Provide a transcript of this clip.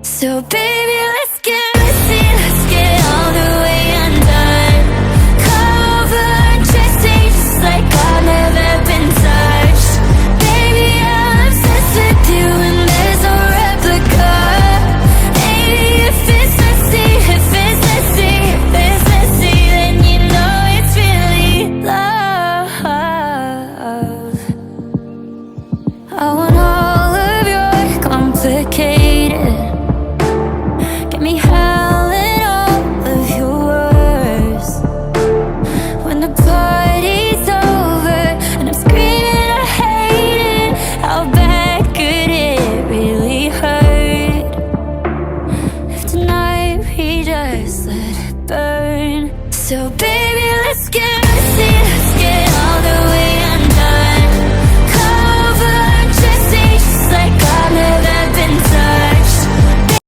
So baby, let's get messy, let's get all the way undone. Come over and just taste just like I've never been touched. Baby, I'm obsessed with you and there's no replica. Baby, if it's messy, if it's messy, if it's messy, then you know it's really love. I want all of your complicated, get me howling all of your words. When the party's over and I'm screaming I hate it, how bad could it really hurt? If tonight we just let it burn. So baby,